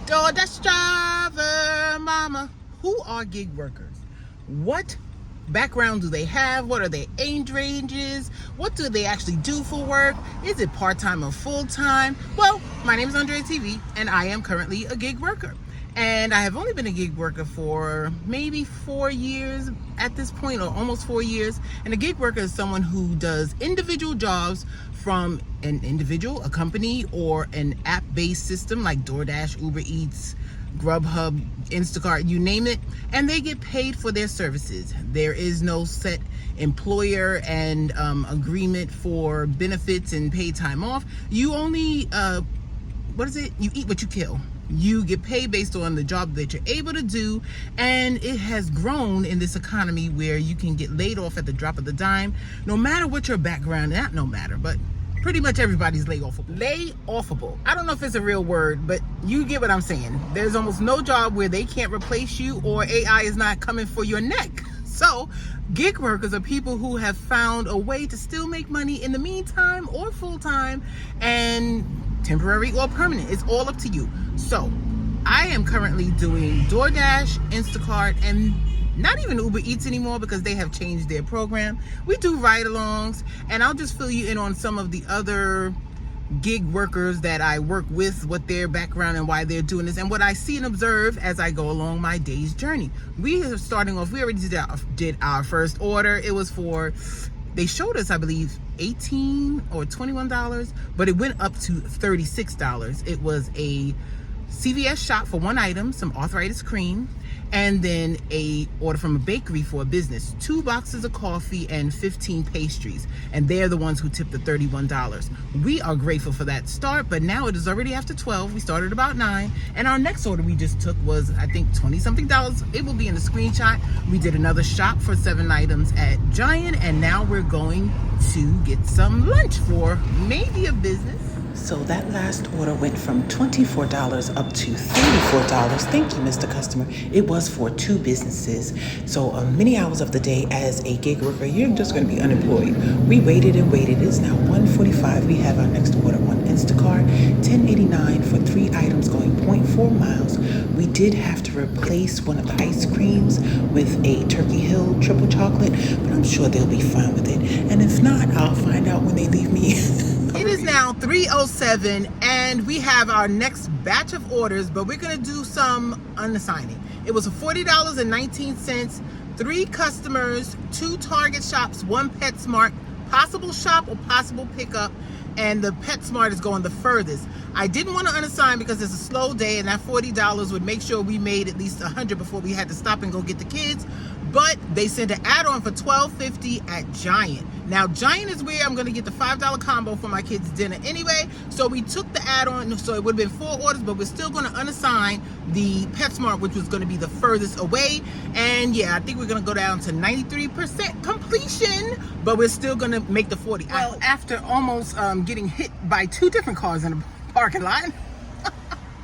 DoorDash driver, mama. Who are gig workers? What background do they have? What are their age ranges? What do they actually do for work? Is it part-time or full-time? Well, my name is Andrea TV, and I am currently a gig worker. And I have only been a gig worker for maybe 4 years at this point, or almost 4 years. And a gig worker is someone who does individual jobs from an individual, a company, or an app-based system like DoorDash, Uber Eats, Grubhub, Instacart, you name it, and they get paid for their services. There is no set employer and agreement for benefits and paid time off. You only, you eat what you kill. You get paid based on the job that you're able to do, and it has grown in this economy where you can get laid off at the drop of the dime, no matter what your background, not no matter, but pretty much everybody's lay-offable. Lay-offable. I don't know if it's a real word, but you get what I'm saying. There's almost no job where they can't replace you or AI is not coming for your neck. So, gig workers are people who have found a way to still make money in the meantime or full-time and temporary or permanent. It's all up to you. So, I am currently doing DoorDash, Instacart, and not even Uber Eats anymore because they have changed their program. We do ride-alongs, and I'll just fill you in on some of the other gig workers that I work with, what their background and why they're doing this, and what I see and observe as I go along my day's journey. We are starting off, we already did our first order. It was for, they showed us, I believe, $18 or $21, but it went up to $36. It was a CVS shop for one item, some arthritis cream, and then a order from a bakery for a business, 2 boxes of coffee and 15 pastries, and they're the ones who tipped the $31. We are grateful for that start, but now it is already after 12. We started about 9, and our next order we just took was, I think, $20-something. It will be in the screenshot. We did another shop for 7 items at Giant, and now we're going to get some lunch for maybe a business. So that last order went from $24 up to $34. Thank you, Mr. Customer. It was for 2 businesses. So many hours of the day as a gig worker, you're just going to be unemployed. We waited and waited. It's now 1:45. We have our next order on Instacart, $10.89 for 3 items going 0.4 miles. We did have to replace one of the ice creams with a Turkey Hill triple chocolate, but I'm sure they'll be fine with it. And if not, I'll find out when they leave me. It is now 3:07, and we have our next batch of orders, but we're going to do some unassigning. It was $40.19, 3 customers, 2 Target shops, 1 PetSmart, possible shop or possible pickup, and the PetSmart is going the furthest. I didn't want to unassign because it's a slow day, and that $40 would make sure we made at least $100 before we had to stop and go get the kids. But they sent an add-on for $12.50 at Giant. Now, Giant is where I'm going to get the $5 combo for my kids' dinner anyway. So we took the add-on, so it would have been 4 orders, but we're still going to unassign the PetSmart, which was going to be the furthest away. And yeah, I think we're going to go down to 93% completion, but we're still going to make the 40. Well, after almost getting hit by 2 different cars in a parking lot,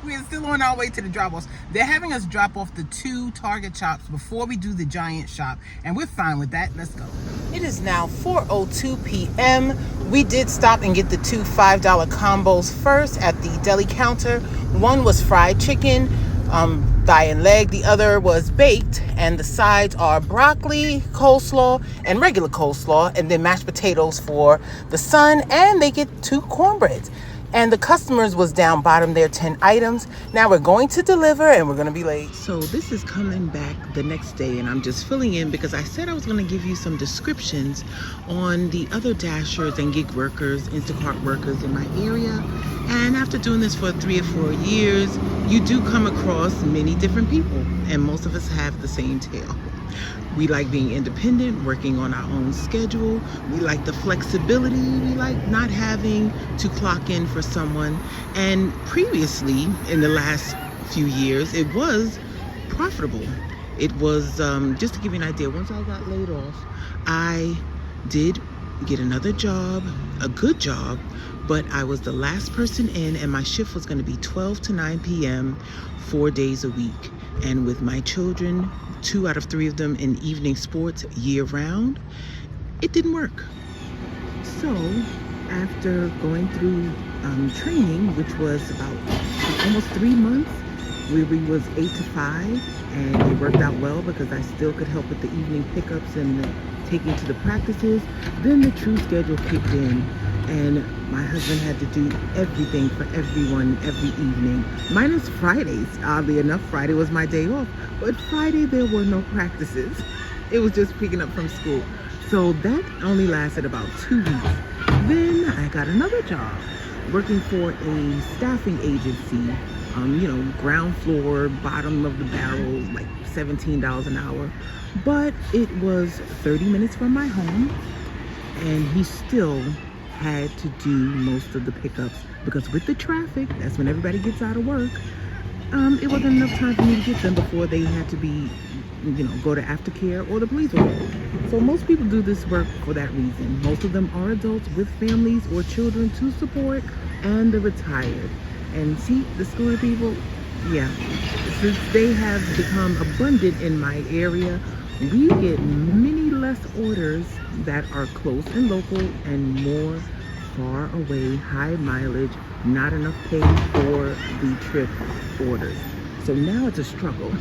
we're still on our way to the drop-offs. They're having us drop off the 2 Target shops before we do the Giant shop, and we're fine with that. Let's go. It is now 4:02 p.m. We did stop and get the 2 $5 combos first at the deli counter. One was fried chicken, thigh and leg. The other was baked, and the sides are broccoli, coleslaw, and regular coleslaw, and then mashed potatoes for the son, and they get 2 cornbreads. And the customers was down bottom their 10 items. Now we're going to deliver, and we're going to be late. So this is coming back the next day, and I'm just filling in because I said I was going to give you some descriptions on the other dashers and gig workers, Instacart workers in my area. And after doing this for 3 or 4 years, you do come across many different people, and most of us have the same tale. We like being independent, working on our own schedule. We like the flexibility. We like not having to clock in for someone. And previously, in the last few years, it was profitable. It was, just to give you an idea, once I got laid off, I did get another job, a good job, but I was the last person in, and my shift was going to be 12 to 9 p.m., 4 days a week. And with my children, 2 out of 3 of them in evening sports year-round, it didn't work. So after going through training, which was about almost 3 months, Ruby was 8 to 5, and it worked out well because I still could help with the evening pickups and the taking to the practices. Then the true schedule kicked in, and my husband had to do everything for everyone every evening, minus Fridays. Oddly enough, Friday was my day off, but Friday there were no practices. It was just picking up from school. So that only lasted about 2 weeks. Then I got another job working for a staffing agency, ground floor, bottom of the barrel, like $17 an hour. But it was 30 minutes from my home, and he still had to do most of the pickups because with the traffic, that's when everybody gets out of work. It wasn't enough time for me to get them before they had to be, go to aftercare or the police order. So most people do this work for that reason. Most of them are adults with families or children to support, and the retired. And see, the school people, yeah, since they have become abundant in my area, we get many less orders that are close and local and more far away, high mileage, not enough pay for the trip orders. So now it's a struggle.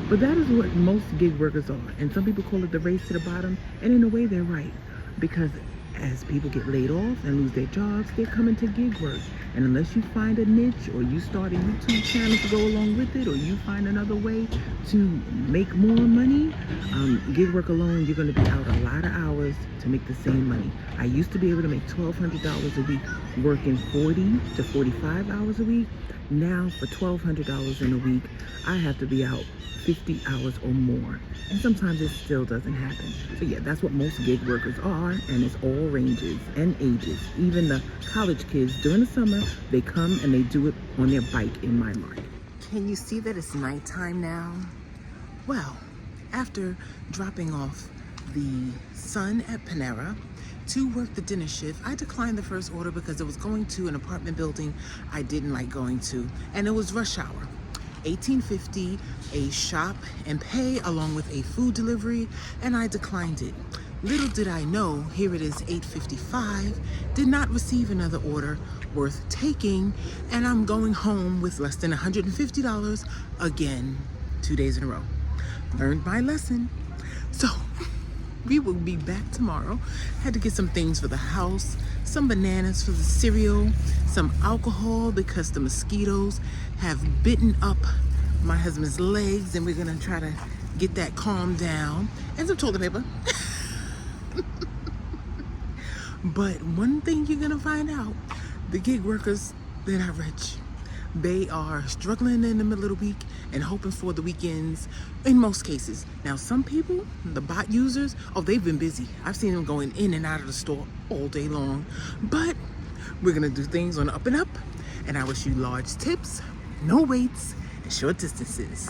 But that is what most gig workers are. And some people call it the race to the bottom. And in a way, they're right. Because as people get laid off and lose their jobs, they're coming to gig work. And unless you find a niche, or you start a YouTube channel to go along with it, or you find another way to make more money, gig work alone, you're going to be out a lot of hours to make the same money. I used to be able to make $1,200 a week working 40 to 45 hours a week. Now for $1,200 in a week, I have to be out 50 hours or more. And sometimes it still doesn't happen. So yeah, that's what most gig workers are, and it's all ranges and ages. Even the college kids during the summer, they come and they do it on their bike in my market. Can you see that it's nighttime now? Well, after dropping off the son at Panera to work the dinner shift, I declined the first order because it was going to an apartment building I didn't like going to, and it was rush hour. $18.50, a shop and pay along with a food delivery, and I declined it. Little did I know, here it is 8:55, did not receive another order worth taking, and I'm going home with less than $150 again, 2 days in a row. Learned my lesson. So we will be back tomorrow. Had to get some things for the house, some bananas for the cereal, some alcohol because the mosquitoes have bitten up my husband's legs, and we're gonna try to get that calmed down, and some toilet paper. But one thing you're gonna find out, the gig workers, they're not rich. They are struggling in the middle of the week and hoping for the weekends in most cases. Now, some people, the bot users, they've been busy. I've seen them going in and out of the store all day long. But we're gonna do things on the up and up. And I wish you large tips, no waits, and short distances.